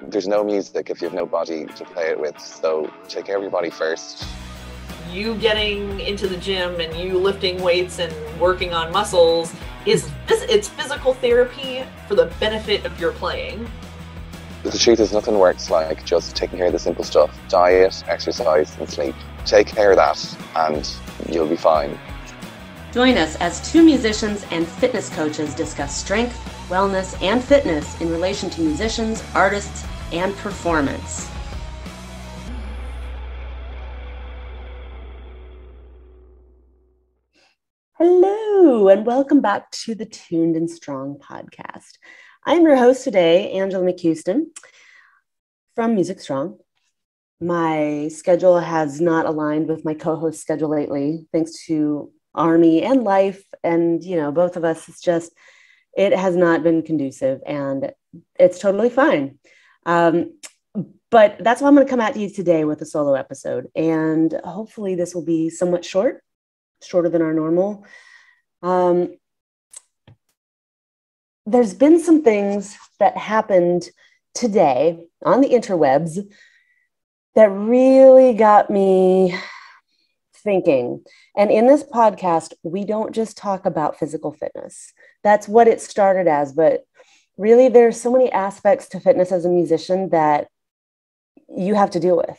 there's no music if you have no body to play it with. So take care of your body first. You getting into the gym and you lifting weights and working on muscles it's physical therapy for the benefit of your playing. The truth is, nothing works like just taking care of the simple stuff. Diet, exercise, and sleep. Take care of that and you'll be fine. Join us as two musicians and fitness coaches discuss strength, wellness, and fitness in relation to musicians, artists, and performance. Hello, and welcome back to the Tuned and Strong podcast. I'm your host today, Angela McHouston from Music Strong. My schedule has not aligned with my co-host schedule lately, thanks to Army and life. And, both of us, it has not been conducive, and it's totally fine. But that's why I'm going to come at you today with a solo episode. And hopefully this will be somewhat shorter than our normal. There's been some things that happened today on the interwebs that really got me thinking. And in this podcast, we don't just talk about physical fitness. That's what it started as, but really there's so many aspects to fitness as a musician that you have to deal with.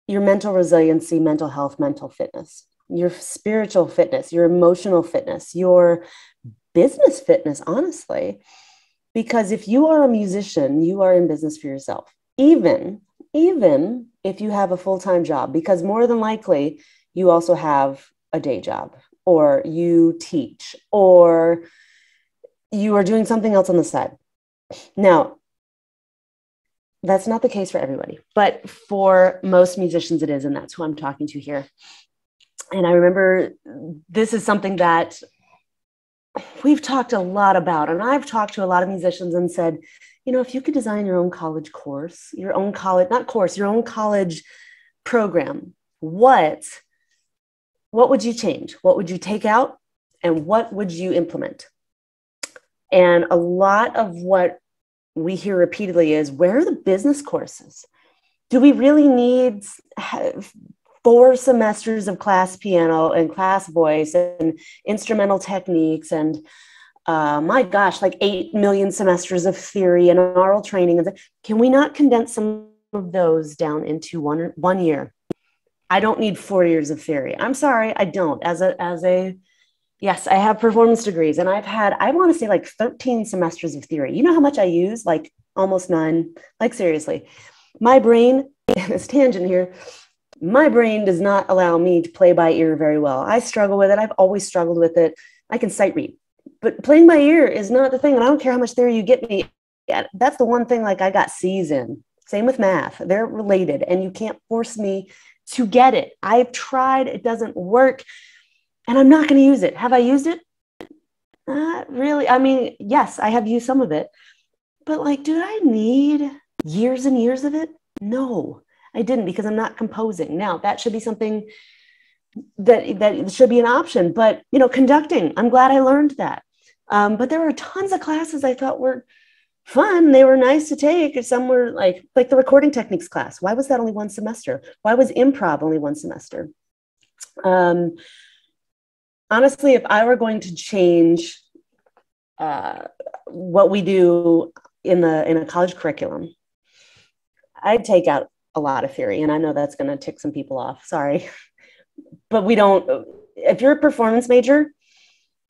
Your mental resiliency, mental health, mental fitness, your spiritual fitness, your emotional fitness, your business fitness, honestly. Because if you are a musician, you are in business for yourself, even if you have a full-time job, because more than likely you also have a day job, or you teach, or you are doing something else on the side. Now, that's not the case for everybody, but for most musicians it is, and that's who I'm talking to here. And I remember this is something that we've talked a lot about, and I've talked to a lot of musicians and said, if you could design your own college course, your own college program, what would you change? What would you take out? And what would you implement? And a lot of what we hear repeatedly is, where are the business courses? Do we really need 4 semesters of class piano and class voice and instrumental techniques and my gosh, like 8 million semesters of theory and oral training? Can we not condense some of those down into one year? I don't need 4 years of theory. I'm sorry, I don't. Yes, I have performance degrees, and I want to say like 13 semesters of theory. You know how much I use? Like almost none. Like seriously, my brain, this tangent here, my brain does not allow me to play by ear very well. I struggle with it. I've always struggled with it. I can sight read, but playing by ear is not the thing. And I don't care how much theory you get me. That's the one thing like I got C's in. Same with math. They're related, and you can't force me to get it. I've tried. It doesn't work. And I'm not going to use it. Have I used it? Not really. I mean, yes, I have used some of it. But like, do I need years and years of it? No, I didn't, because I'm not composing. Now, that should be something that should be an option. But, conducting, I'm glad I learned that. But there were tons of classes I thought were fun. They were nice to take. Some were like the recording techniques class. Why was that only 1 semester? Why was improv only 1 semester? Honestly, if I were going to change what we do in a college curriculum, I'd take out a lot of theory. And I know that's going to tick some people off. Sorry. But we don't. If you're a performance major,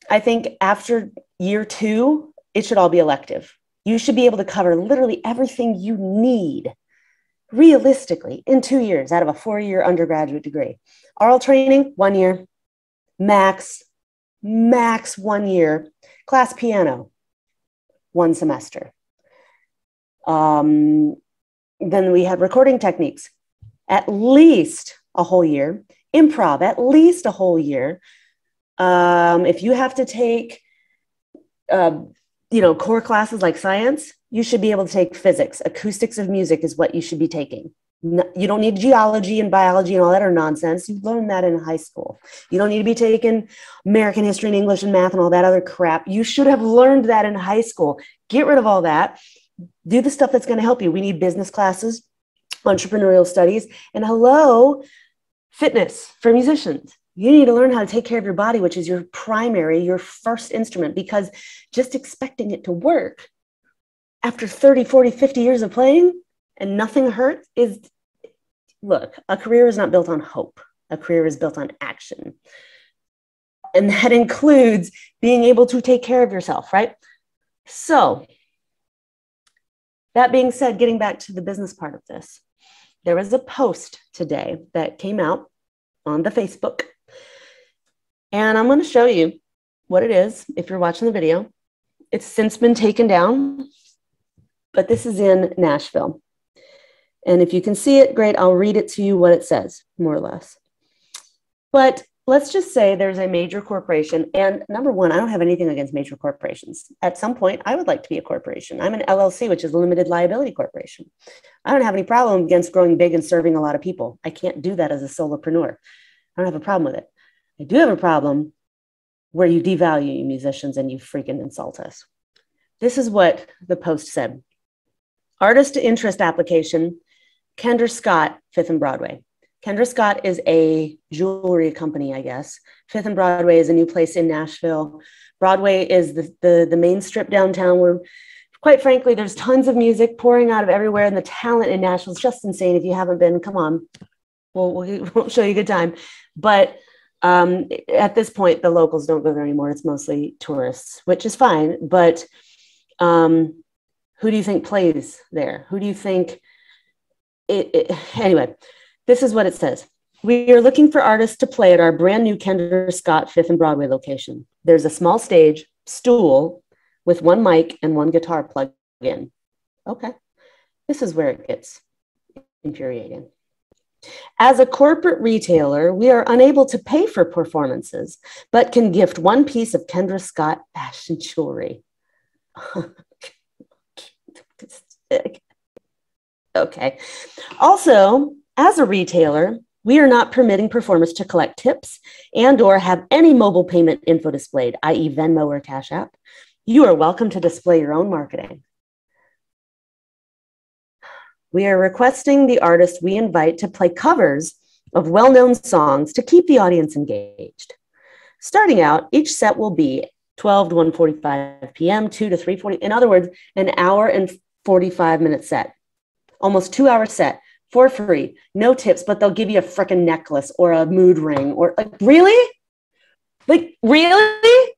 I think after year 2, it should all be elective. You should be able to cover literally everything you need realistically in 2 years out of a 4-year undergraduate degree. Oral training, 1 year. Max 1 year. Class piano, 1 semester. Then we had recording techniques, at least a whole year. Improv, at least a whole year. If you have to take, core classes like science, you should be able to take physics. Acoustics of music is what you should be taking. You don't need geology and biology and all that are nonsense. You learn that in high school. You don't need to be taking American history and English and math and all that other crap. You should have learned that in high school. Get rid of all that. Do the stuff that's going to help you. We need business classes, entrepreneurial studies, and hello, fitness for musicians. You need to learn how to take care of your body, which is your primary, your first instrument, because just expecting it to work after 30, 40, 50 years of playing and nothing hurts is, look, a career is not built on hope. A career is built on action. And that includes being able to take care of yourself, right? So that being said, getting back to the business part of this, there was a post today that came out on the Facebook. And I'm going to show you what it is if you're watching the video. It's since been taken down, but this is in Nashville. And if you can see it, great. I'll read it to you what it says, more or less. But let's just say there's a major corporation. And number one, I don't have anything against major corporations. At some point, I would like to be a corporation. I'm an LLC, which is a limited liability corporation. I don't have any problem against growing big and serving a lot of people. I can't do that as a solopreneur. I don't have a problem with it. I do have a problem where you devalue musicians and you freaking insult us. This is what the post said. Artist interest application, Kendra Scott, Fifth+Broadway. Kendra Scott is a jewelry company, I guess. Fifth+Broadway is a new place in Nashville. Broadway is the main strip downtown where, quite frankly, there's tons of music pouring out of everywhere, and the talent in Nashville is just insane. If you haven't been, come on. We'll show you a good time. But at this point, the locals don't go there anymore. It's mostly tourists, which is fine. But who do you think plays there? Who do you think? Anyway, this is what it says. We are looking for artists to play at our brand new Kendra Scott Fifth+Broadway location. There's a small stage, stool, with one mic and one guitar plugged in. Okay, this is where it gets infuriating. As a corporate retailer, we are unable to pay for performances, but can gift one piece of Kendra Scott fashion jewelry. Okay. Also, as a retailer, we are not permitting performers to collect tips and or have any mobile payment info displayed, i.e. Venmo or Cash App. You are welcome to display your own marketing. We are requesting the artists we invite to play covers of well-known songs to keep the audience engaged. Starting out, each set will be 12 to 1:45 p.m., 2 to 3:40. In other words, an hour and 45-minute set, almost 2-hour set for free, no tips, but they'll give you a freaking necklace or a mood ring or like, really? Like, really?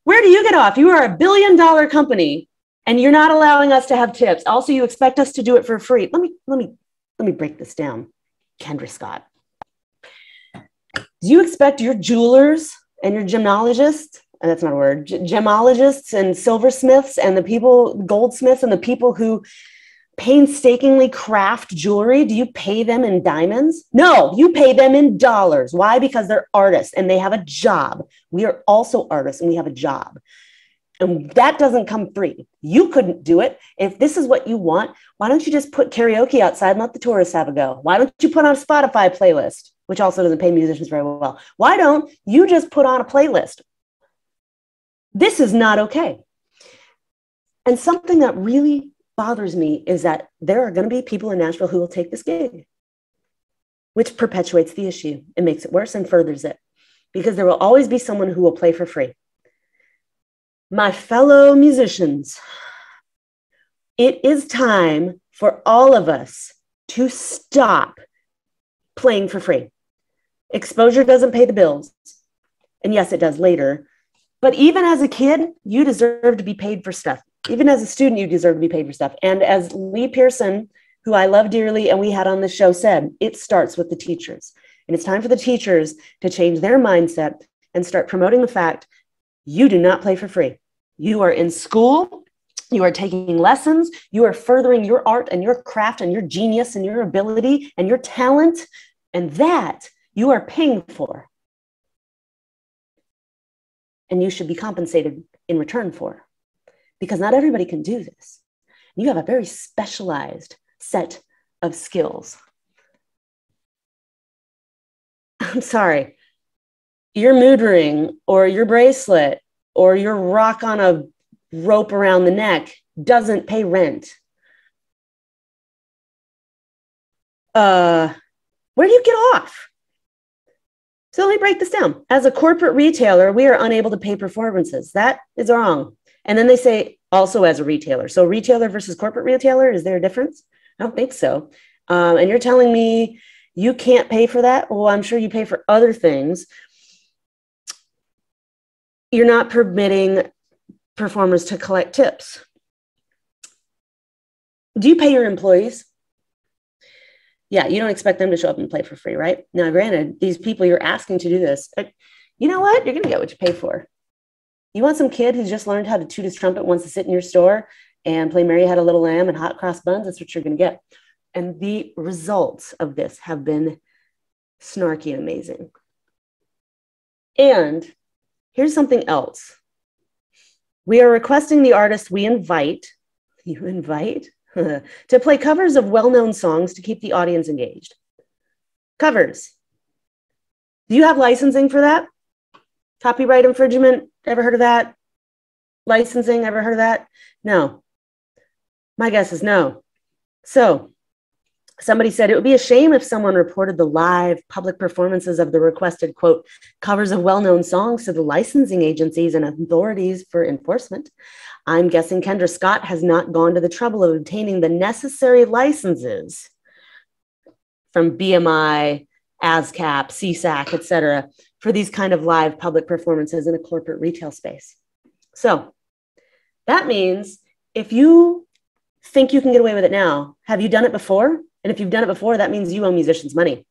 Where do you get off? You are a billion-dollar company and you're not allowing us to have tips. Also, you expect us to do it for free. Let me break this down, Kendra Scott. Do you expect your jewelers and your gemologists, and that's not a word, gemologists and silversmiths and the people, goldsmiths and the people who painstakingly craft jewelry, do you pay them in diamonds? No, you pay them in dollars. Why? Because they're artists and they have a job. We are also artists and we have a job. And that doesn't come free. You couldn't do it. If this is what you want, why don't you just put karaoke outside and let the tourists have a go? Why don't you put on a Spotify playlist, which also doesn't pay musicians very well? Why don't you just put on a playlist? This is not okay. And something that really bothers me is that there are going to be people in Nashville who will take this gig, which perpetuates the issue. It makes it worse and furthers it because there will always be someone who will play for free. My fellow musicians, it is time for all of us to stop playing for free. Exposure doesn't pay the bills. And yes, it does later. But even as a kid, you deserve to be paid for stuff. Even as a student, you deserve to be paid for stuff. And as Lee Pearson, who I love dearly and we had on the show, said, it starts with the teachers. And it's time for the teachers to change their mindset and start promoting the fact you do not play for free. You are in school, you are taking lessons, you are furthering your art and your craft and your genius and your ability and your talent, and that you are paying for. And you should be compensated in return for, because not everybody can do this. You have a very specialized set of skills. I'm sorry, your mood ring or your bracelet or your rock on a rope around the neck doesn't pay rent, where do you get off? So let me break this down. As a corporate retailer, we are unable to pay performances. That is wrong. And then they say also as a retailer. So retailer versus corporate retailer, is there a difference? I don't think so. And you're telling me you can't pay for that? Well, I'm sure you pay for other things. You're not permitting performers to collect tips. Do you pay your employees? Yeah, you don't expect them to show up and play for free, right? Now, granted, these people you're asking to do this, you know what? You're going to get what you pay for. You want some kid who's just learned how to toot his trumpet, wants to sit in your store and play Mary Had a Little Lamb and hot cross buns? That's what you're going to get. And the results of this have been snarky and amazing. And here's something else. We are requesting the artist we invite, you invite, to play covers of well-known songs to keep the audience engaged. Covers. Do you have licensing for that? Copyright infringement, ever heard of that? Licensing, ever heard of that? No. My guess is no. So somebody said it would be a shame if someone reported the live public performances of the requested, quote, covers of well-known songs to the licensing agencies and authorities for enforcement. I'm guessing Kendra Scott has not gone to the trouble of obtaining the necessary licenses from BMI, ASCAP, CSAC, et cetera, for these kind of live public performances in a corporate retail space. So that means if you think you can get away with it now, have you done it before? And if you've done it before, that means you owe musicians money.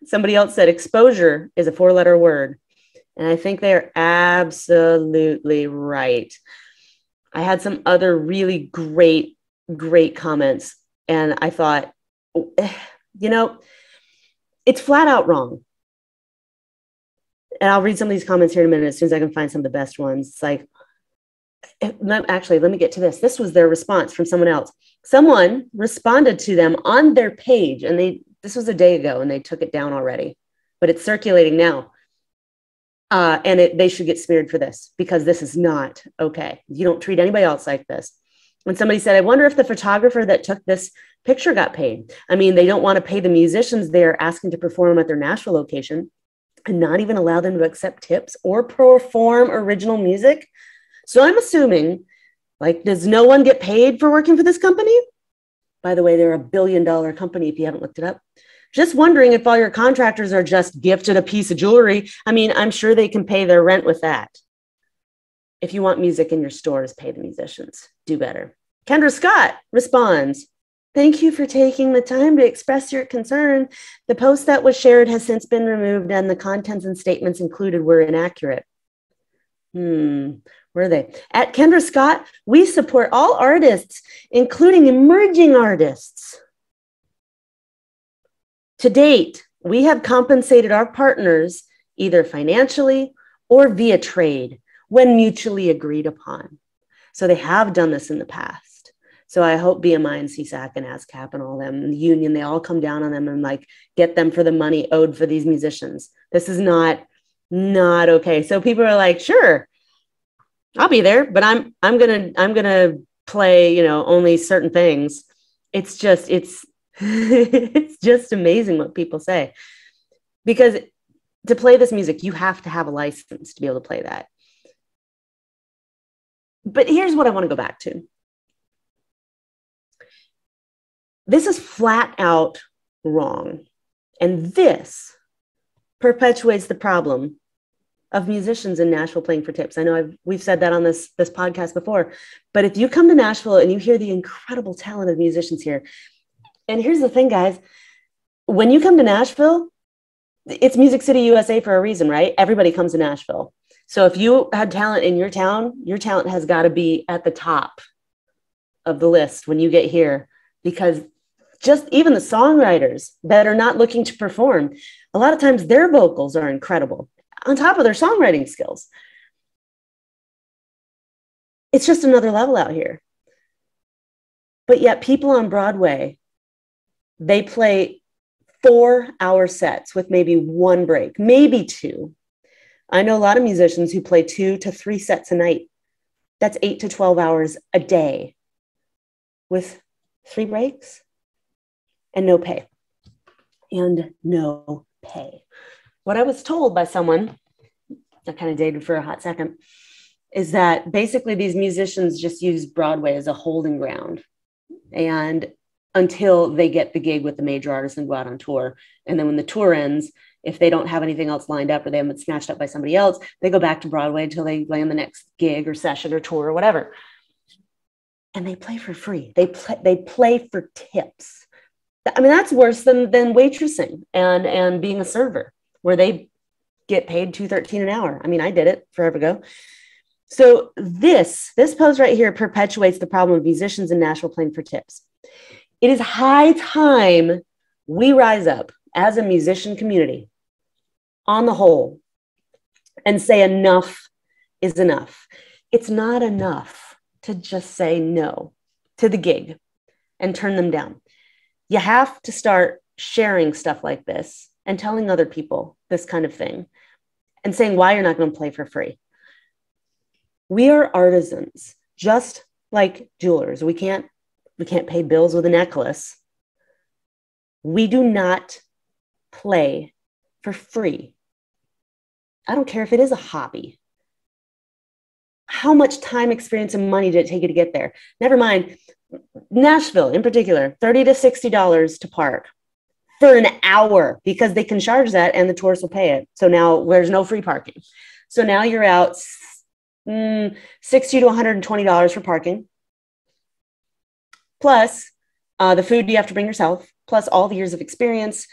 Somebody else said exposure is a 4-letter word. And I think they're absolutely right. I had some other really great comments. And I thought, you know, it's flat out wrong. And I'll read some of these comments here in a minute as soon as I can find some of the best ones. It's like, actually, let me get to this. This was their response from someone else. Someone responded to them on their page, and this was a day ago, and they took it down already, but it's circulating now. And they should get smeared for this because this is not okay. You don't treat anybody else like this. When somebody said, I wonder if the photographer that took this picture got paid. I mean, they don't want to pay the musicians they're asking to perform at their Nashville location and not even allow them to accept tips or perform original music. So I'm assuming, like, does no one get paid for working for this company? By the way, they're a $1 billion company if you haven't looked it up. Just wondering if all your contractors are just gifted a piece of jewelry. I mean, I'm sure they can pay their rent with that. If you want music in your stores, pay the musicians. Do better. Kendra Scott responds, thank you for taking the time to express your concern. The post that was shared has since been removed and the contents and statements included were inaccurate. Were they? At Kendra Scott, we support all artists, including emerging artists. To date, we have compensated our partners either financially or via trade when mutually agreed upon. So they have done this in the past. So I hope BMI and CSAC and ASCAP and all them, and the union, they all come down on them and like get them for the money owed for these musicians. This is not okay. So people are like, sure, I'll be there, but I'm gonna play, you know, only certain things. It's it's just amazing what people say, because to play this music, you have to have a license to be able to play that. But here's what I want to go back to. This is flat out wrong. And this perpetuates the problem of musicians in Nashville playing for tips. I know we've said that on this podcast before, but if you come to Nashville and you hear the incredible talent of musicians here, and here's the thing, guys, when you come to Nashville, it's Music City, USA for a reason, right? Everybody comes to Nashville. So if you had talent in your town, your talent has got to be at the top of the list when you get here, because just even the songwriters that are not looking to perform, a lot of times their vocals are incredible on top of their songwriting skills. It's just another level out here. But yet people on Broadway, they play 4-hour sets with maybe one break, maybe two. I know a lot of musicians who play 2 to 3 sets a night. That's 8 to 12 hours a day with 3 breaks and no pay. And no pay. What I was told by someone I kind of dated for a hot second is that basically these musicians just use Broadway as a holding ground, and until they get the gig with the major artist and go out on tour. And then when the tour ends, if they don't have anything else lined up or they haven't been snatched up by somebody else, they go back to Broadway until they land the next gig or session or tour or whatever. And they play for free. They play for tips. I mean, that's worse than waitressing and being a server, where they get paid $2.13 an hour. I mean, I did it forever ago. So this post right here perpetuates the problem of musicians in Nashville playing for tips. It is high time we rise up as a musician community on the whole and say enough is enough. It's not enough to just say no to the gig and turn them down. You have to start sharing stuff like this and telling other people this kind of thing and saying why you're not going to play for free. We are artisans, just like jewelers. We can't pay bills with a necklace. We do not play for free. I don't care if it is a hobby. How much time, experience, and money did it take you to get there? Never mind. Nashville in particular, $30 to $60 to park for an hour, because they can charge that and the tourists will pay it. So now there's no free parking. So now you're out $60 to $120 for parking, plus the food you have to bring yourself, plus all the years of experience,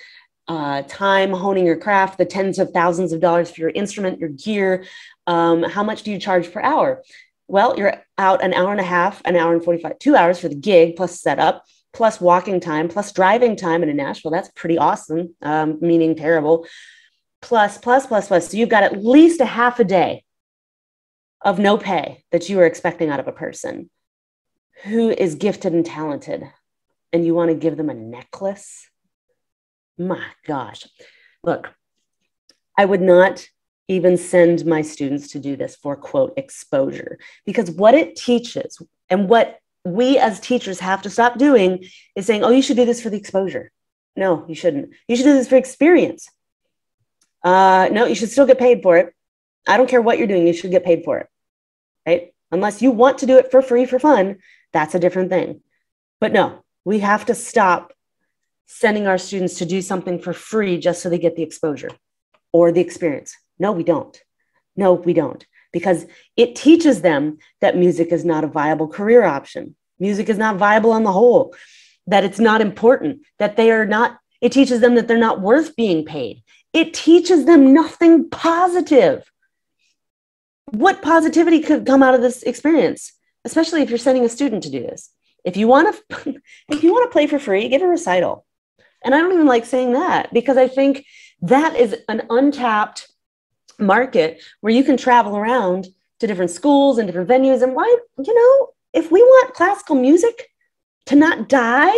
time honing your craft, the tens of thousands of dollars for your instrument, your gear. How much do you charge per hour? Well, you're out an hour and a half, an hour and 45, 2 hours for the gig, plus setup, plus walking time, plus driving time. And in Nashville, that's pretty awesome, meaning terrible. Plus. So you've got at least a half a day of no pay that you are expecting out of a person who is gifted and talented, and you want to give them a necklace? My gosh. Look, I would not even send my students to do this for, quote, exposure, because what it teaches and what we as teachers have to stop doing is saying, oh, you should do this for the exposure. No, you shouldn't. You should do this for experience. No, you should still get paid for it. I don't care what you're doing. You should get paid for it, right? Unless you want to do it for free, for fun, that's a different thing. But no, we have to stop sending our students to do something for free just so they get the exposure or the experience. No, we don't. No, we don't. Because it teaches them that music is not a viable career option. Music is not viable on the whole, that it's not important, that they are not, it teaches them that they're not worth being paid. It teaches them nothing positive. What positivity could come out of this experience, especially if you're sending a student to do this? If you want to play for free, get a recital. And I don't even like saying that, because I think that is an untapped market where you can travel around to different schools and different venues. And why, if we want classical music to not die,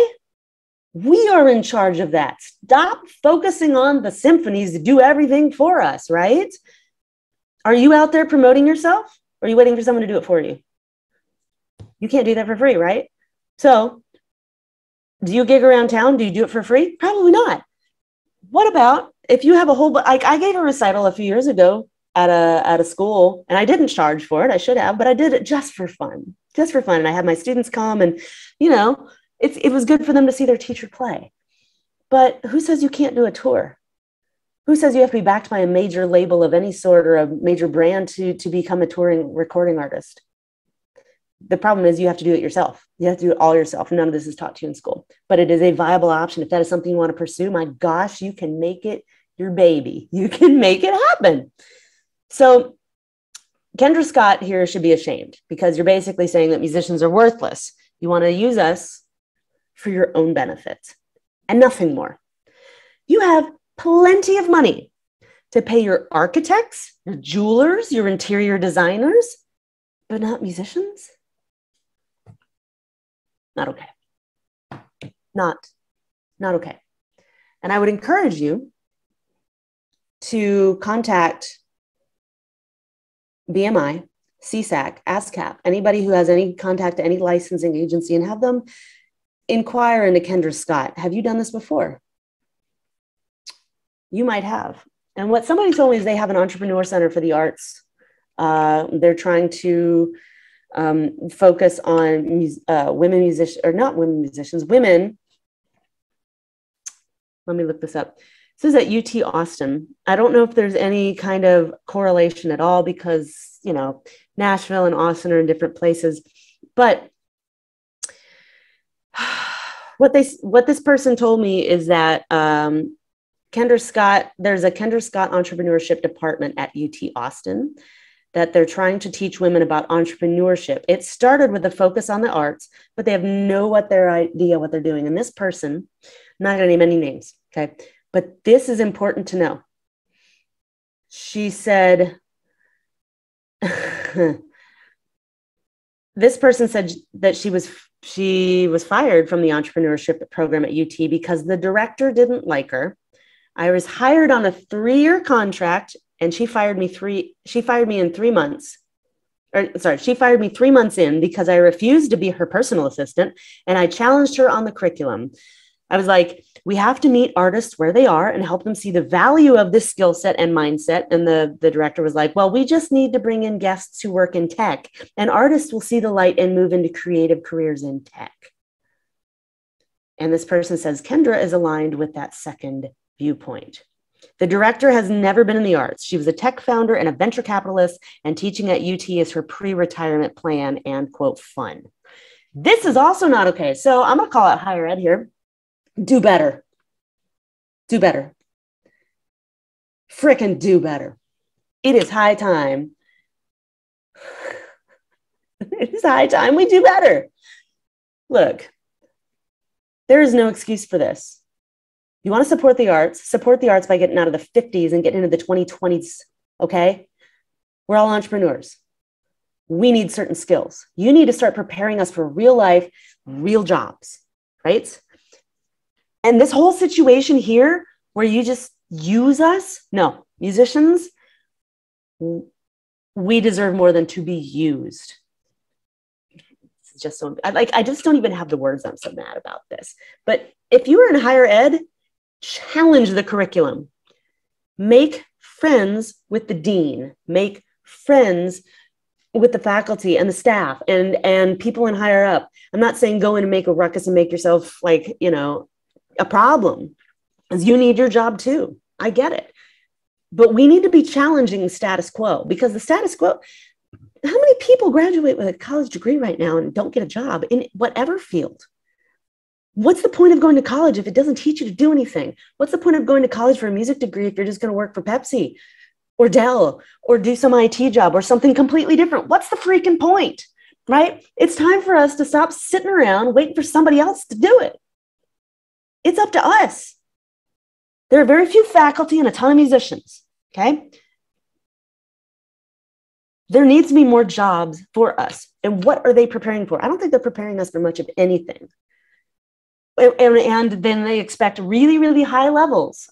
we are in charge of that. Stop focusing on the symphonies to do everything for us, right? Are you out there promoting yourself, or are you waiting for someone to do it for you? You can't do that for free, right? So do you gig around town? Do you do it for free? Probably not. What about if you have a whole, I gave a recital a few years ago at a school, and I didn't charge for it. I should have, but I did it just for fun. And I had my students come, and, it was good for them to see their teacher play. But who says you can't do a tour? Who says you have to be backed by a major label of any sort or a major brand to become a touring recording artist? The problem is you have to do it yourself. You have to do it all yourself. None of this is taught to you in school, but it is a viable option. If that is something you want to pursue, my gosh, you can make it your baby. You can make it happen. So Kendra Scott here should be ashamed, because you're basically saying that musicians are worthless. You want to use us for your own benefit and nothing more. You have plenty of money to pay your architects, your jewelers, your interior designers, but not musicians. Not okay. Not okay. And I would encourage you to contact BMI, CSAC, ASCAP, anybody who has any contact to any licensing agency, and have them inquire into Kendra Scott. Have you done this before? You might have. And what somebody told me is they have an entrepreneur center for the arts. They're trying to focus on women musicians, or not women musicians, women. Let me look this up. This is at UT Austin. I don't know if there's any kind of correlation at all because, you know, Nashville and Austin are in different places. But what this person told me is that Kendra Scott, there's a Kendra Scott entrepreneurship department at UT Austin that they're trying to teach women about entrepreneurship. It started with a focus on the arts, but they have no idea what they're doing. And this person, I'm not going to name any names, okay? But this is important to know. She said, this person said that she was fired from the entrepreneurship program at UT because the director didn't like her. I was hired on a 3-year contract, and she fired me in 3 months. She fired me 3 months in because I refused to be her personal assistant, and I challenged her on the curriculum. I was like, we have to meet artists where they are and help them see the value of this skill set and mindset. And the director was like, well, we just need to bring in guests who work in tech, and artists will see the light and move into creative careers in tech. And this person says, Kendra is aligned with that second viewpoint. The director has never been in the arts. She was a tech founder and a venture capitalist, and teaching at UT is her pre-retirement plan and, quote, fun. This is also not okay. So I'm going to call out higher ed here. Do better. Do better. Frickin' do better. It is high time. It is high time we do better. Look, there is no excuse for this. You want to support the arts by getting out of the 50s and getting into the 2020s, okay? We're all entrepreneurs. We need certain skills. You need to start preparing us for real life, real jobs, right? And this whole situation here where you just use us, no, musicians, we deserve more than to be used. It's just so, I just don't even have the words. I'm so mad about this. But if you were in higher ed, challenge the curriculum. Make friends with the dean. Make friends with the faculty and the staff and people in higher up. I'm not saying go in and make a ruckus and make yourself like, you know, a problem, because you need your job too. I get it. But we need to be challenging the status quo, because the status quo, how many people graduate with a college degree right now and don't get a job in whatever field? What's the point of going to college if it doesn't teach you to do anything? What's the point of going to college for a music degree if you're just going to work for Pepsi or Dell or do some IT job or something completely different? What's the freaking point, right? It's time for us to stop sitting around waiting for somebody else to do it. It's up to us. There are very few faculty and a ton of musicians, okay? There needs to be more jobs for us. And what are they preparing for? I don't think they're preparing us for much of anything. And then they expect really, really high levels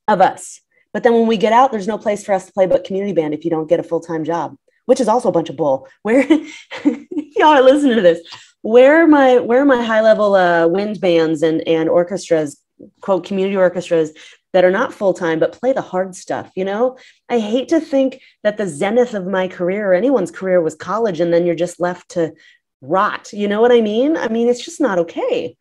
of us. But then when we get out, there's no place for us to play but community band if you don't get a full-time job, which is also a bunch of bull. Where y'all are listening to this, where are my high-level wind bands and orchestras, quote, community orchestras that are not full-time but play the hard stuff, you know? I hate to think that the zenith of my career or anyone's career was college and then you're just left to rot. You know what I mean? I mean, it's just not okay.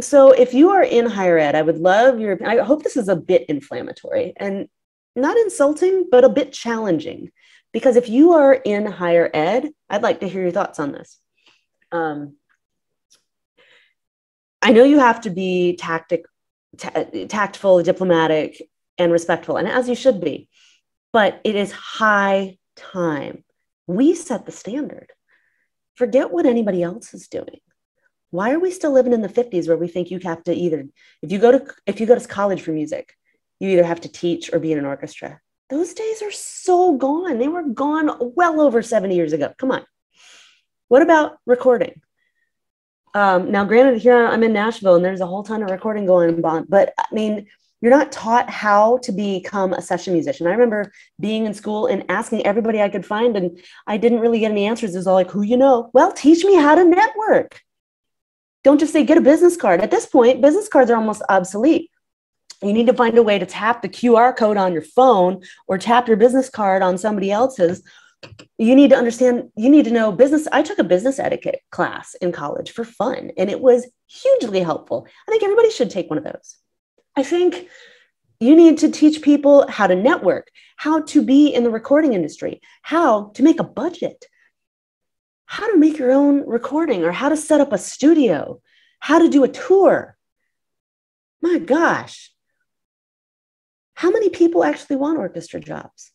So if you are in higher ed, I would love I hope this is a bit inflammatory and not insulting, but a bit challenging. Because if you are in higher ed, I'd like to hear your thoughts on this. I know you have to be tactful, diplomatic, and respectful, and as you should be, but it is high time. We set the standard. Forget what anybody else is doing. Why are we still living in the 50s where we think you have to either, if you go to college for music, you either have to teach or be in an orchestra? Those days are so gone. They were gone well over 70 years ago. Come on. What about recording? Now, granted, here I'm in Nashville and there's a whole ton of recording going on, but I mean, You're not taught how to become a session musician. I remember being in school and asking everybody I could find, and I didn't really get any answers. It was all like, who you know? Well, teach me how to network. Don't just say, get a business card. At this point, business cards are almost obsolete. You need to find a way to tap the QR code on your phone or tap your business card on somebody else's. You need to understand, you need to know business. I took a business etiquette class in college for fun, and it was hugely helpful. I think everybody should take one of those. I think you need to teach people how to network, how to be in the recording industry, how to make a budget, how to make your own recording, or how to set up a studio, how to do a tour. My gosh, how many people actually want orchestra jobs?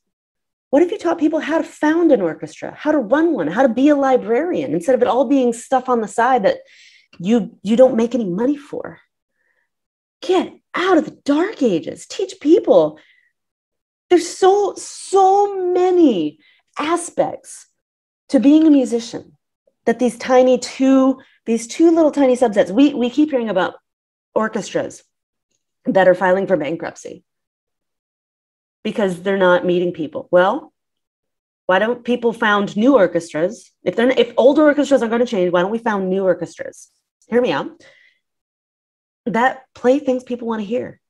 What if you taught people how to found an orchestra, how to run one, how to be a librarian, instead of it all being stuff on the side that you don't make any money for? Get out of the dark ages. Teach people. There's so many aspects to being a musician that these two little tiny subsets. We keep hearing about orchestras that are filing for bankruptcy because they're not meeting people. Well, why don't people found new orchestras? If old orchestras are going to change, why don't we found new orchestras? Hear me out. That play things people want to hear.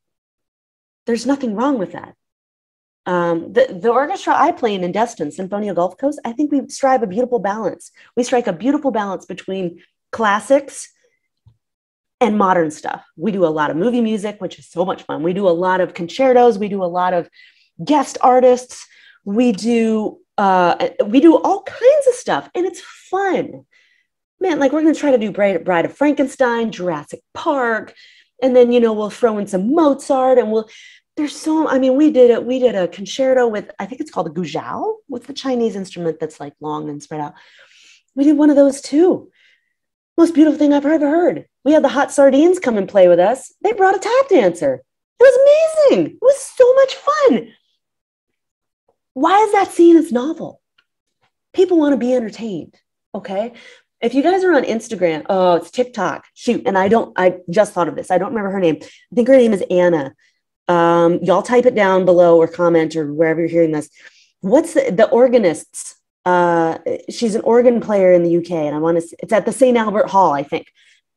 There's nothing wrong with that. The orchestra I play in Destin, Sinfonia Gulf Coast, I think we strike a beautiful balance. We strike a beautiful balance between classics and modern stuff. We do a lot of movie music, which is so much fun. We do a lot of concertos. We do a lot of guest artists. We do all kinds of stuff, and it's fun. Man, like we're going to try to do Bride of Frankenstein, Jurassic Park, and then, we'll throw in some Mozart, and we did a concerto with, I think it's called a guzhou, with the Chinese instrument that's like long and spread out. We did one of those too. Most beautiful thing I've ever heard. We had the Hot Sardines come and play with us. They brought a tap dancer. It was amazing. It was so much fun. Why is that seen as novel? People want to be entertained, okay? If you guys are on Instagram, it's TikTok. Shoot, and I just thought of this. I don't remember her name. I think her name is Anna. Y'all type it down below or comment or wherever you're hearing this. What's the organists? She's an organ player in the UK, and it's at the St. Albert Hall, I think.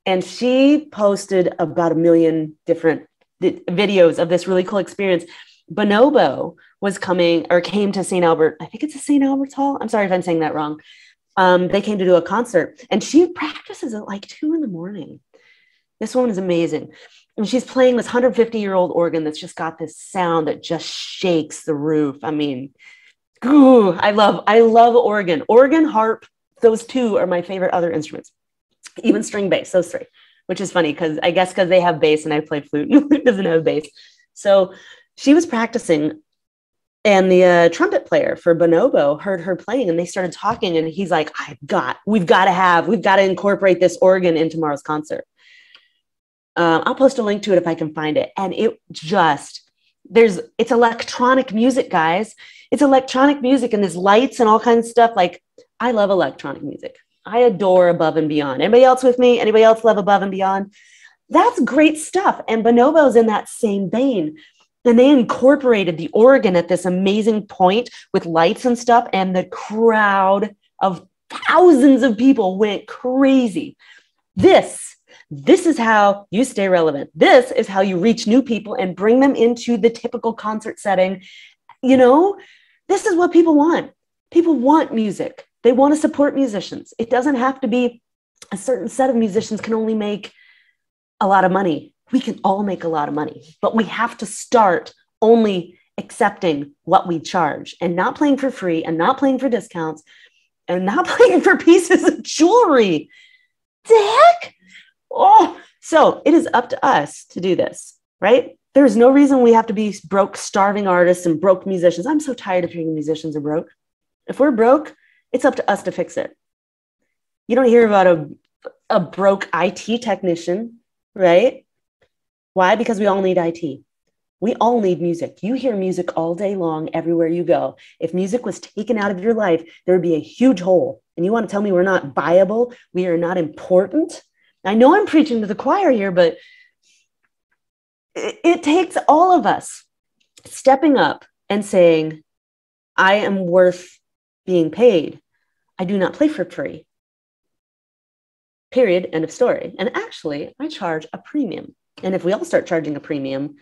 And she posted about 1 million different videos of this really cool experience. Bonobo came to St. Albert. I think it's a St. Albert's Hall. I'm sorry if I'm saying that wrong. They came to do a concert, and she practices at like 2 a.m. This woman is amazing. And she's playing this 150-year-old organ that's just got this sound that just shakes the roof. I mean, I love organ. Organ, harp, those two are my favorite other instruments. Even string bass, those three, which is funny because they have bass and I play flute and flute doesn't have bass. So she was practicing, and the trumpet player for Bonobo heard her playing, and they started talking, and he's like, we've got to incorporate this organ in tomorrow's concert. I'll post a link to it if I can find it. And it's electronic music, guys. It's electronic music, and there's lights and all kinds of stuff. Like, I love electronic music. I adore Above and Beyond. Anybody else with me? Anybody else love Above and Beyond? That's great stuff. And Bonobo's in that same vein. And they incorporated the organ at this amazing point with lights and stuff. And the crowd of thousands of people went crazy. This is how you stay relevant. This is how you reach new people and bring them into the typical concert setting. This is what people want. People want music. They want to support musicians. It doesn't have to be a certain set of musicians can only make a lot of money. We can all make a lot of money, but we have to start only accepting what we charge and not playing for free and not playing for discounts and not playing for pieces of jewelry. The heck? Oh, so it is up to us to do this, right? There's no reason we have to be broke, starving artists and broke musicians. I'm so tired of hearing musicians are broke. If we're broke, it's up to us to fix it. You don't hear about a broke IT technician, right? Why? Because we all need IT. We all need music. You hear music all day long, everywhere you go. If music was taken out of your life, there would be a huge hole. And you want to tell me we're not viable? We are not important? I know I'm preaching to the choir here, but it takes all of us stepping up and saying, I am worth being paid. I do not play for free. Period. End of story. And actually, I charge a premium. And if we all start charging a premium,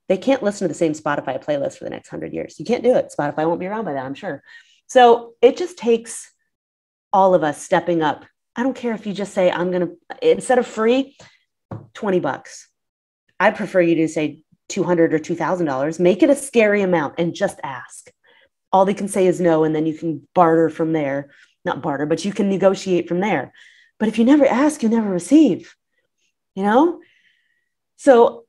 they can't listen to the same Spotify playlist for the next 100 years. You can't do it. Spotify won't be around by then, I'm sure. So it just takes all of us stepping up. I don't care if you just say, I'm going to, instead of free, $20. I prefer you to say $200 or $2,000. Make it a scary amount and just ask. All they can say is no, and then you can barter from there. Not barter, but you can negotiate from there. But if you never ask, you never receive, you know? So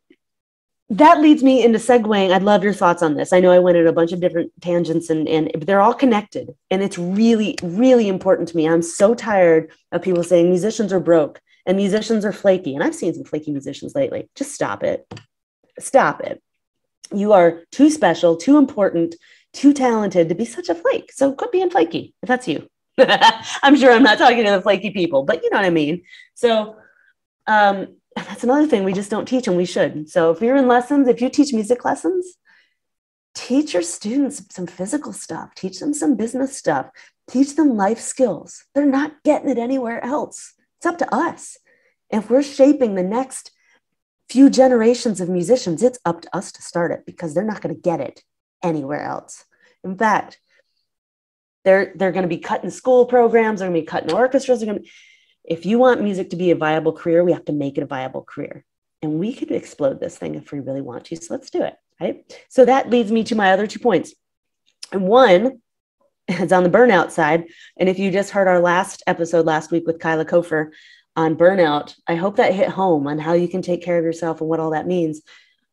that leads me into segueing. I'd love your thoughts on this. I know I went in a bunch of different tangents and they're all connected. And it's really, really important to me. I'm so tired of people saying musicians are broke and musicians are flaky. And I've seen some flaky musicians lately. Just stop it. Stop it. You are too special, too important, too talented to be such a flake. So quit being flaky if that's you. I'm sure I'm not talking to the flaky people, but you know what I mean? So that's another thing we just don't teach, and we should. So if you're in lessons, if you teach music lessons, teach your students some physical stuff, teach them some business stuff, teach them life skills. They're not getting it anywhere else. It's up to us. If we're shaping the next few generations of musicians, it's up to us to start it because they're not going to get it anywhere else. In fact, they're going to be cut in school programs. They're going to be cut in orchestras. If you want music to be a viable career, we have to make it a viable career. And we could explode this thing if we really want to. So let's do it, right? So that leads me to my other 2 points. And one is on the burnout side. And if you just heard our last episode last week with Kyla Kofer on burnout, I hope that hit home on how you can take care of yourself and what all that means.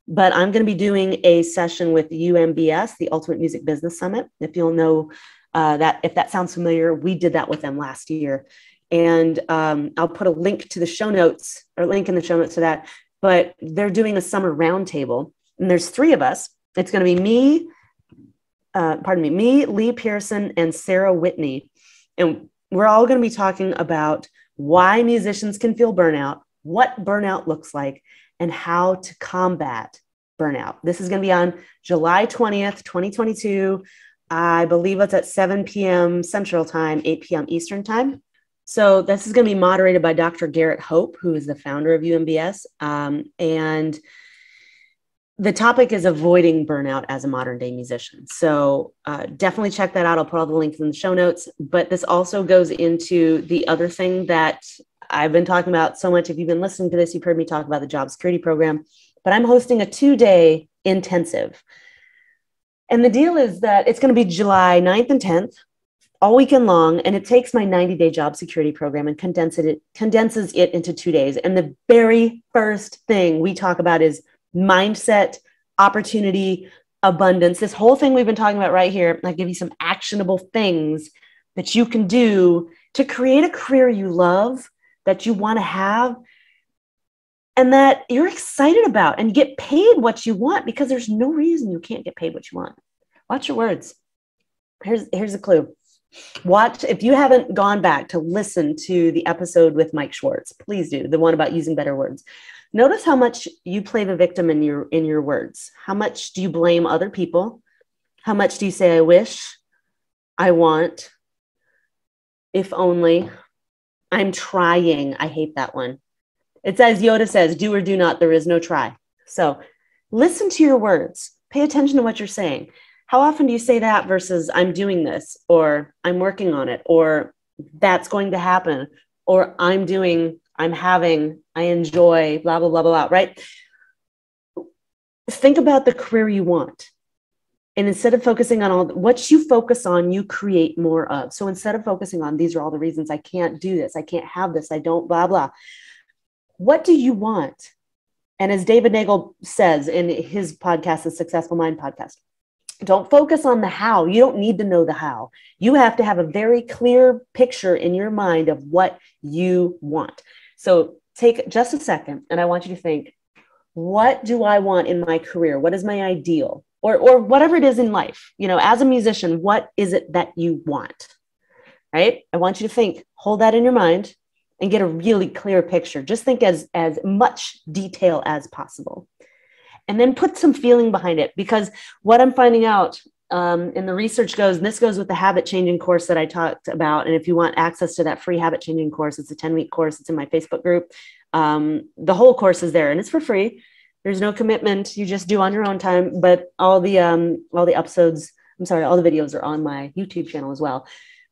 But I'm going to be doing a session with UMBS, the Ultimate Music Business Summit. If you'll know that, if that sounds familiar, we did that with them last year. And I'll put a link to the show notes or link in the show notes to that. But they're doing a summer roundtable, and there's 3 of us. It's going to be me, Lee Pearson, and Sarah Whitney. And we're all going to be talking about why musicians can feel burnout, what burnout looks like, and how to combat burnout. This is going to be on July 20th, 2022. I believe it's at 7 p.m. Central Time, 8 p.m. Eastern Time. So this is going to be moderated by Dr. Garrett Hope, who is the founder of UMBS. And the topic is avoiding burnout as a modern day musician. So definitely check that out. I'll put all the links in the show notes. But this also goes into the other thing that I've been talking about so much. If you've been listening to this, you've heard me talk about the job security program. But I'm hosting a 2-day intensive. And the deal is that it's going to be July 9th and 10th. All weekend long, and it takes my 90-day job security program and condenses it into 2 days. And the very first thing we talk about is mindset, opportunity, abundance. This whole thing we've been talking about right here, I give you some actionable things that you can do to create a career you love, that you want to have, and that you're excited about, and get paid what you want, because there's no reason you can't get paid what you want. Watch your words. Here's a clue. Watch, if you haven't gone back to listen to the episode with Mike Schwartz, please do, the one about using better words. Notice how much you play the victim in your words. How much do you blame other people? How much do you say, I wish, I want, if only, I'm trying? I hate that one. It's as Yoda says, do or do not, there is no try. So listen to your words. Pay attention to what you're saying. How often do you say that versus I'm doing this, or I'm working on it, or that's going to happen, or I'm having, I enjoy, blah, blah, blah, blah, right? Think about the career you want. And instead of focusing on all what you focus on, you create more of. So instead of focusing on these are all the reasons I can't do this, I can't have this, I don't, blah, blah. What do you want? And as David Nagel says in his podcast, the Successful Mind podcast, don't focus on the how. You don't need to know the how. You have to have a very clear picture in your mind of what you want. So take just a second, and I want you to think, what do I want in my career? What is my ideal? Or whatever it is in life. You know, as a musician, what is it that you want? Right? I want you to think, hold that in your mind and get a really clear picture. Just think as much detail as possible. and then put some feeling behind it. Because what I'm finding out, and the research goes, and this goes with the habit changing course that I talked about. And if you want access to that free habit changing course, it's a 10-week course. It's in my Facebook group. The whole course is there and it's for free. There's no commitment. You just do on your own time, but all the episodes, all the videos are on my YouTube channel as well.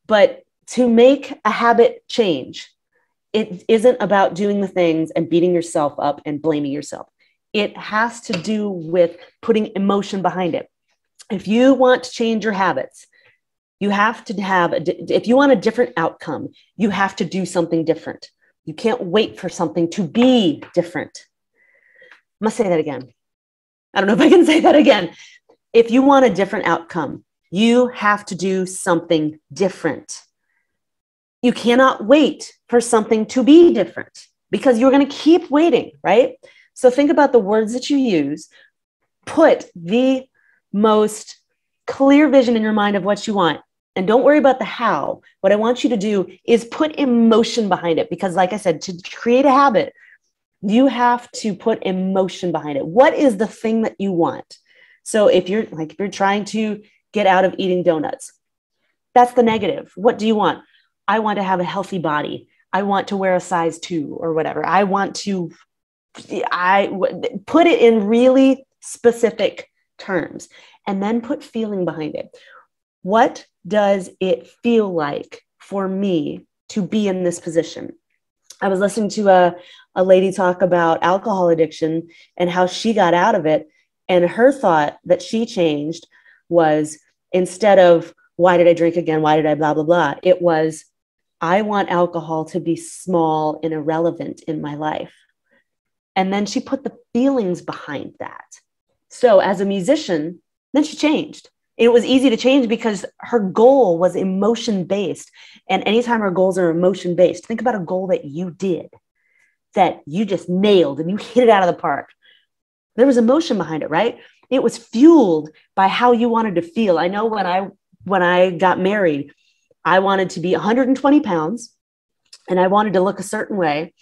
But to make a habit change, it isn't about doing the things and beating yourself up and blaming yourself. It has to do with putting emotion behind it. If you want to change your habits, you have to have, if you want a different outcome, you have to do something different. You can't wait for something to be different. I'm going to say that again. I don't know if I can say that again. If you want a different outcome, you have to do something different. You cannot wait for something to be different because you're going to keep waiting, right? So think about the words that you use. Put the most clear vision in your mind of what you want. And don't worry about the how. What I want you to do is put emotion behind it. Because like I said, to create a habit, you have to put emotion behind it. What is the thing that you want? So if you're trying to get out of eating donuts, that's the negative. What do you want? I want to have a healthy body. I want to wear a size 2 or whatever. I put it in really specific terms and then put feeling behind it. What does it feel like for me to be in this position? I was listening to a lady talk about alcohol addiction and how she got out of it. And her thought that she changed was, instead of why did I drink again? Why did I blah, blah, blah? It was, I want alcohol to be small and irrelevant in my life. And then she put the feelings behind that. So as a musician, then she changed. It was easy to change because her goal was emotion-based. And anytime our goals are emotion-based, think about a goal that you did, that you just nailed and you hit it out of the park. There was emotion behind it, right? It was fueled by how you wanted to feel. I know when I got married, I wanted to be 120 pounds and I wanted to look a certain way.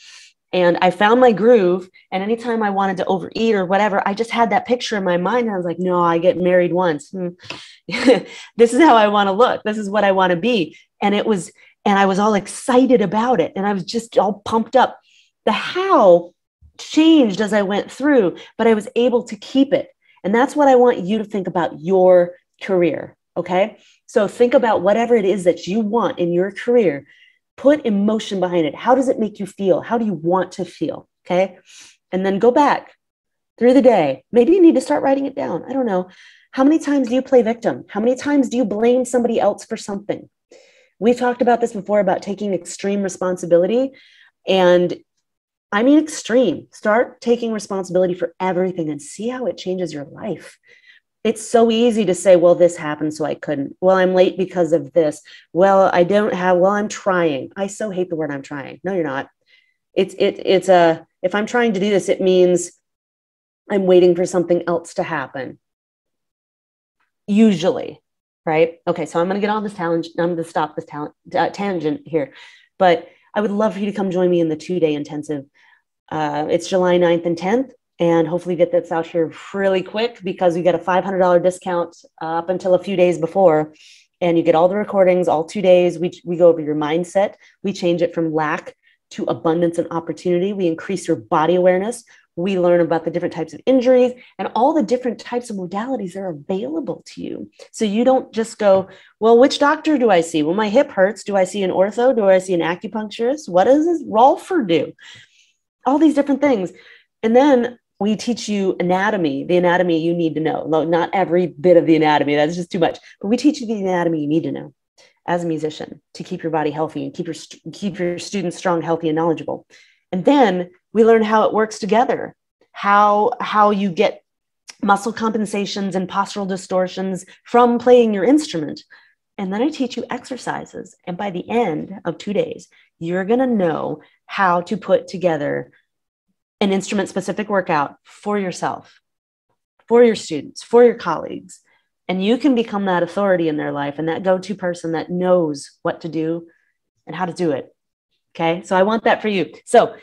And I found my groove. And anytime I wanted to overeat or whatever, I just had that picture in my mind. And I was like, no, I get married once. This is how I want to look. This is what I want to be. And I was all excited about it. And I was just all pumped up. The how changed as I went through, but I was able to keep it. And that's what I want you to think about your career. Okay. So think about whatever it is that you want in your career. Put emotion behind it. How does it make you feel? How do you want to feel? Okay. And then go back through the day. Maybe you need to start writing it down. I don't know. How many times do you play victim? How many times do you blame somebody else for something? We've talked about this before, about taking extreme responsibility. And I mean, extreme. Start taking responsibility for everything and see how it changes your life. It's so easy to say, well, this happened, so I couldn't. Well, I'm late because of this. Well, I'm trying. I so hate the word I'm trying. No, you're not. If I'm trying to do this, it means I'm waiting for something else to happen. Usually, right? Okay, so I'm going to get on this talent. I'm going to stop this tangent here. But I would love for you to come join me in the 2-day intensive. It's July 9th and 10th. And hopefully get this out here really quick because we get a $500 discount up until a few days before. And you get all the recordings, all 2 days. We go over your mindset. We change it from lack to abundance and opportunity. We increase your body awareness. We learn about the different types of injuries and all the different types of modalities that are available to you. So you don't just go, well, which doctor do I see? Well, my hip hurts. Do I see an ortho? Do I see an acupuncturist? What does this Rolfer do? All these different things. And then we teach you anatomy, the anatomy you need to know. Not every bit of the anatomy, that's just too much. But we teach you the anatomy you need to know as a musician to keep your body healthy and keep your students strong, healthy, and knowledgeable. And then we learn how it works together, how you get muscle compensations and postural distortions from playing your instrument. And then I teach you exercises. And by the end of 2 days, you're going to know how to put together an instrument-specific workout for yourself, for your students, for your colleagues. And you can become that authority in their life and that go-to person that knows what to do and how to do it. Okay. So I want that for you. So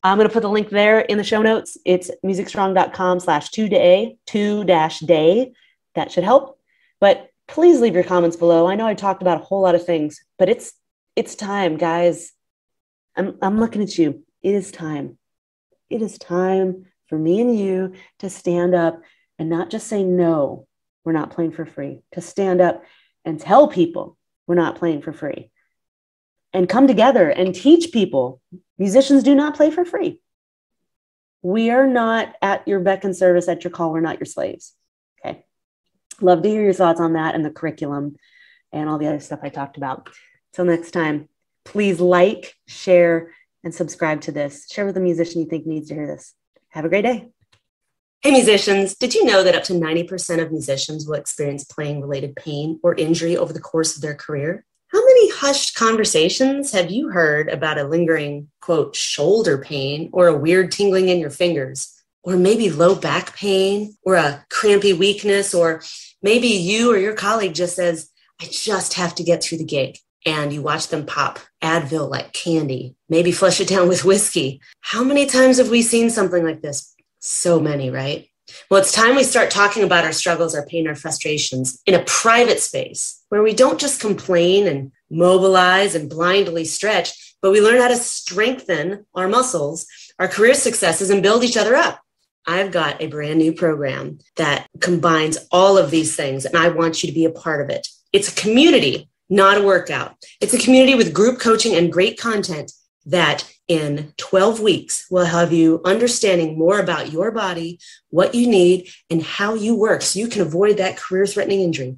I'm going to put the link there in the show notes. It's musicstrong.com/2-day. That should help. But please leave your comments below. I know I talked about a whole lot of things, but it's time, guys. I'm looking at you. It is time. It is time for me and you to stand up and not just say, no, we're not playing for free. To stand up and tell people we're not playing for free. And come together and teach people musicians do not play for free. We are not at your beck and service, at your call. We're not your slaves. Okay. Love to hear your thoughts on that and the curriculum and all the other stuff I talked about. Till next time, please like, share, and subscribe to this. Share with a musician you think needs to hear this. Have a great day. Hey musicians, did you know that up to 90% of musicians will experience playing-related pain or injury over the course of their career? How many hushed conversations have you heard about a lingering, quote, shoulder pain or a weird tingling in your fingers? Or maybe low back pain or a crampy weakness, or maybe you or your colleague just says, I just have to get through the gig. And you watch them pop Advil like candy, maybe flush it down with whiskey. How many times have we seen something like this? So many, right? Well, it's time we start talking about our struggles, our pain, our frustrations in a private space where we don't just complain and mobilize and blindly stretch, but we learn how to strengthen our muscles, our career successes, and build each other up. I've got a brand new program that combines all of these things, and I want you to be a part of it. It's a community, not a workout. It's a community with group coaching and great content that in 12 weeks will have you understanding more about your body, what you need, and how you work so you can avoid that career-threatening injury.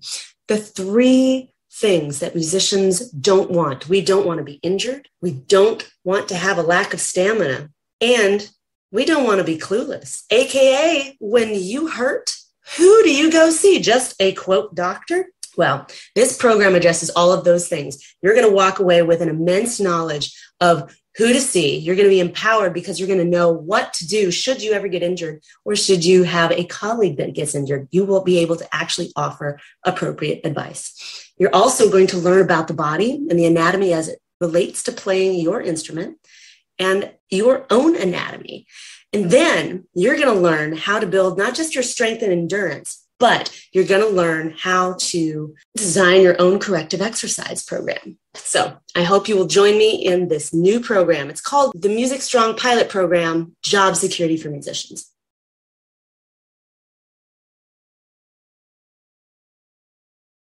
The 3 things that musicians don't want. We don't want to be injured. We don't want to have a lack of stamina. And we don't want to be clueless. AKA, when you hurt, who do you go see? Just a, quote, doctor? Well, this program addresses all of those things. You're going to walk away with an immense knowledge of who to see. You're going to be empowered because you're going to know what to do should you ever get injured, or should you have a colleague that gets injured. You will be able to actually offer appropriate advice. You're also going to learn about the body and the anatomy as it relates to playing your instrument and your own anatomy. And then you're going to learn how to build not just your strength and endurance, but you're going to learn how to design your own corrective exercise program. So I hope you will join me in this new program. It's called the Music Strong Pilot Program, Job Security for Musicians.